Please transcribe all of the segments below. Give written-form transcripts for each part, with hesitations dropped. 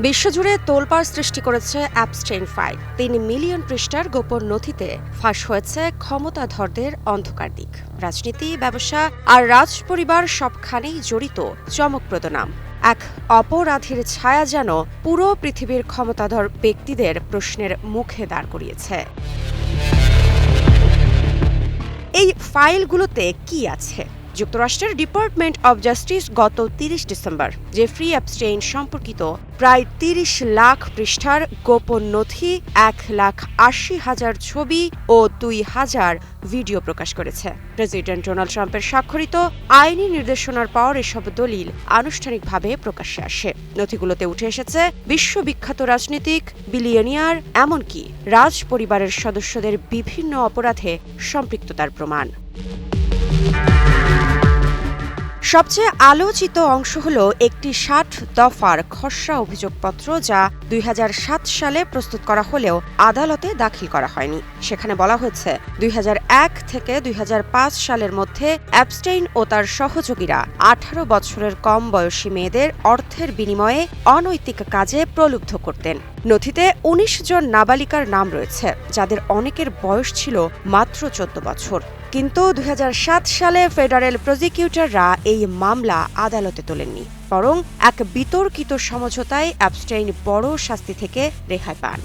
বিশ্বজুড়ে তোলপাড় সৃষ্টি করেছে অ্যাপস্টেইন ফাইল। ৩ মিলিয়ন পৃষ্ঠার গোপন নথিতে ফাঁস হয়েছে ক্ষমতাধরদের অন্ধকার দিক। রাজনীতি, ব্যবসা আর রাজ পরিবার সবখানেই জড়িত চমকপ্রদ নাম। এক অপরাধীর ছায়া যেন পুরো পৃথিবীর ক্ষমতাধর ব্যক্তিদের প্রশ্নের মুখে দাঁড় করিয়েছে। এই ফাইলগুলোতে কি আছে? যুক্তরাষ্ট্রের ডিপার্টমেন্ট অব জাস্টিস গত ৩০ ডিসেম্বর জেফ্রি অ্যাপস্টেইন সম্পর্কিত প্রায় ৩০ লাখ পৃষ্ঠার গোপন নথি, ১,৮০,০০০ ছবি ও ২,০০০ ভিডিও প্রকাশ করেছে। প্রেসিডেন্ট ডোনাল্ড ট্রাম্পের স্বাক্ষরিত আইনি নির্দেশনার পর এসব দলিল আনুষ্ঠানিকভাবে প্রকাশ্যে আসে। নথিগুলোতে উঠে এসেছে বিশ্ববিখ্যাত রাজনীতিক, বিলিয়নিয়ার, এমনকি রাজ পরিবারের সদস্যদের বিভিন্ন অপরাধে সম্পৃক্ততার প্রমাণ। সবচেয়ে আলোচিত অংশ হল একটি ৬০ দফার খসড়া অভিযোগপত্র, যা ২০০৭ সালে প্রস্তুত করা হলেও আদালতে দাখিল করা হয়নি। সেখানে বলা হয়েছে ২০০১ থেকে ২০০৫ সালের মধ্যে অ্যাপস্টেইন ও তার সহযোগীরা ১৮ বছরের কম বয়সী মেয়েদের অর্থের বিনিময়ে অনৈতিক কাজে প্রলুব্ধ করতেন। নথিতে ১৯ জন নাবালিকার নাম রয়েছে, যাদের অনেকের বয়স ছিল মাত্র ১৪ বছর। কিন্তু ২০০৭ সালে ফেডারেল প্রসিকিউটররা এই মামলা আদালতে তোলেননি, বরং এক বিতর্কিত সমঝোতায় অ্যাপস্টেইন বড় শাস্তি থেকে রেহাই পান।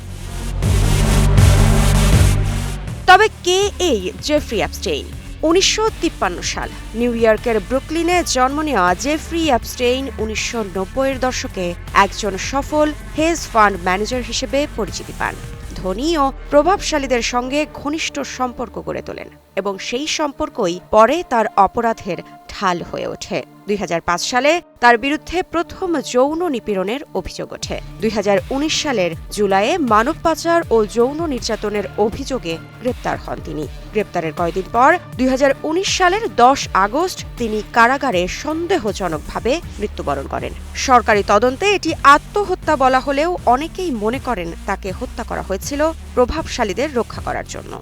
তবে কে এই জেফ্রি অ্যাপস্টেইন? ১৯৫৩ সাল নিউ ইয়র্কের ব্রুকলিনে জন্ম নেওয়া জেফ্রি অ্যাপস্টেইন ১৯৯০-এর দশকে একজন সফল হেজ ফান্ড ম্যানেজার হিসেবে পরিচিতি পান। ধনী ও প্রভাবশালীদের সঙ্গে ঘনিষ্ঠ সম্পর্ক গড়ে তোলেন এবং সেই সম্পর্কই পরে তার অপরাধের ঢাল হয়ে ওঠে। ২০০৫ সালে তার বিরুদ্ধে প্রথম যৌন নিপীড়নের অভিযোগ ওঠে। ২০১৯ সালের জুলাইয়ে মানব পাচার ও যৌন নির্যাতনের অভিযোগে গ্রেপ্তার হন তিনি। গ্রেপ্তারের কয়েকদিন পর ২০১৯ সালের ১০ আগস্ট তিনি কারাগারে সন্দেহজনকভাবে মৃত্যুবরণ করেন। সরকারি তদন্তে এটি আত্মহত্যা বলা হলেও অনেকেই মনে করেন তাকে হত্যা করা হয়েছিল প্রভাবশালীদের রক্ষা করার জন্য।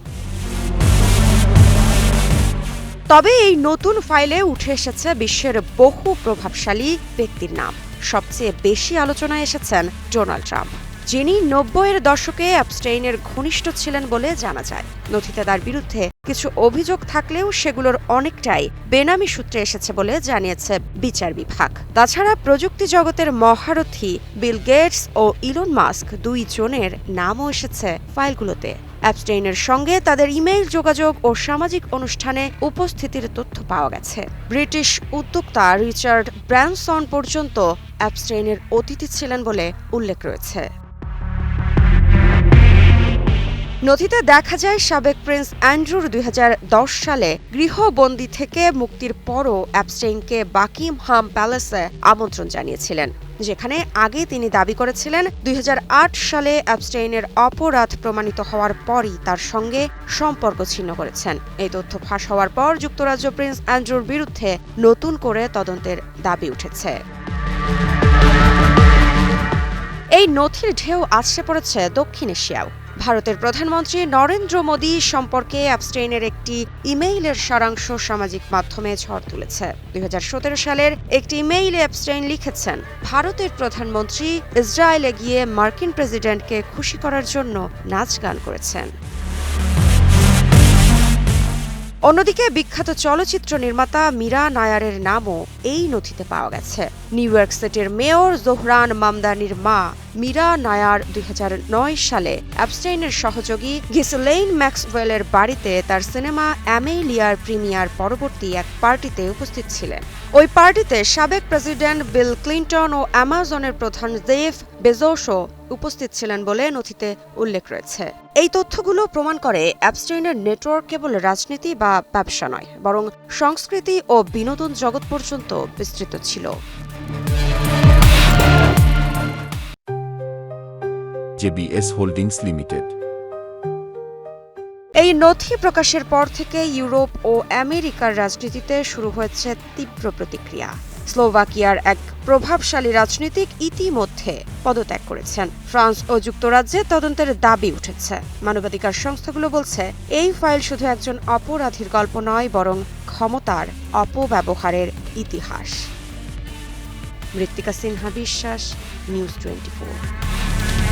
তবে এই নতুন ফাইলে উঠে এসেছে বিশ্বের বহু প্রভাবশালী ব্যক্তির নাম। সবচেয়ে বেশি আলোচনায় এসেছেন ডোনাল্ড ট্রাম্প, যিনি ৯০-এর দশকে অ্যাপস্টেইনের ঘনিষ্ঠ ছিলেন বলে জানা যায়। নথিতে তার বিরুদ্ধে কিছু অভিযোগ থাকলেও সেগুলোর অনেকটাই বেনামি সূত্রে এসেছে বলে জানিয়েছে বিচার বিভাগ। তাছাড়া প্রযুক্তি জগতের মহারথী বিল গেটস ও ইলন মাস্ক দুইজনের নামও এসেছে ফাইলগুলোতে। অ্যাপস্টেইনের সঙ্গে তাদের ইমেইল যোগাযোগ ও সামাজিক অনুষ্ঠানে উপস্থিতির তথ্য পাওয়া গেছে। ব্রিটিশ উদ্যোক্তা রিচার্ড ব্র্যানসন পর্যন্ত অ্যাপস্টেইনের অতিথি ছিলেন বলে উল্লেখ রয়েছে। নথিতে দেখা যায় সাবেক প্রিন্স অ্যান্ড্রুর ২০১০ সালে গৃহবন্দী থেকে মুক্তির পরও অ্যাপস্টেইনকে বাকিংহাম প্যালেসে আমন্ত্রণ জানিয়েছিলেন, যেখানে আগে তিনি দাবি করেছিলেন ২০০৮ সালে অ্যাপস্টেইনের অপরাধ প্রমাণিত হওয়ার পরই তার সঙ্গে সম্পর্ক ছিন্ন করেছেন। এই তথ্য ফাঁস হওয়ার পর যুক্তরাজ্য প্রিন্স অ্যান্ড্রুর বিরুদ্ধে নতুন করে তদন্তের দাবি উঠেছে। এই নথির ঢেউ আছড়ে পড়েছে দক্ষিণ এশিয়াও। ভারতের প্রধানমন্ত্রী নরেন্দ্র মোদী সম্পর্কে অ্যাপস্টেইনের একটি ইমেইলের সারাংশ সামাজিক মাধ্যমে ঝড় তুলেছে। ২০১৭ সালের একটি ইমেইলে অ্যাপস্টেইন লিখেছেন, ভারতের প্রধানমন্ত্রী ইসরায়েলে গিয়ে মার্কিন প্রেসিডেন্টকে খুশি করার জন্য নাচ গান করেছেন। অন্যদিকে বিখ্যাত চলচ্চিত্র নির্মাতা মীরা নায়ারের নামও এই নথিতে পাওয়া গেছে। নিউ ইয়র্ক সিটির মেয়র জোহরান মামদানির মা মীরা নায়ার ২০০৯ সালে অ্যাপস্টেইনের সহযোগী গিসেলেইন ম্যাক্সওয়েলের বাড়িতে তার সিনেমা অ্যামেলিয়ার প্রিমিয়ার পরবর্তী এক পার্টিতে উপস্থিত ছিলেন। ওই পার্টিতে সাবেক প্রেসিডেন্ট বিল ক্লিন্টন ও অ্যামাজনের প্রধান জেফ বেজোসও উপস্থিত ছিলেন বলে নথিতে উল্লেখ রয়েছে। এই তথ্যগুলো প্রমাণ করে অ্যাপস্টেইনের নেটওয়ার্ক কেবল রাজনীতি বা ব্যবসা নয়, বরং সংস্কৃতি ও বিনোদন জগৎ পর্যন্ত বিস্তৃত ছিল। JBS holdings limited. এই নথি প্রকাশের পর থেকে ইউরোপ ও আমেরিকার রাজনীতিতে শুরু হয়েছে তীব্র প্রতিক্রিয়া। স্লোভাকিয়ার এক প্রভাবশালী রাজনীতিক ইতিমধ্যে পদত্যাগ করেছেন। ফ্রান্স ও যুক্তরাজ্যে তদন্তের দাবি উঠেছে। মানবাধিকার সংস্থাগুলো বলছে, এই ফাইল শুধু একজন অপরাধীর গল্প নয়, বরং ক্ষমতার অপব্যবহারের ইতিহাস। মৃত্তিকা সিনহা বিশ্বাস, নিউজ 24।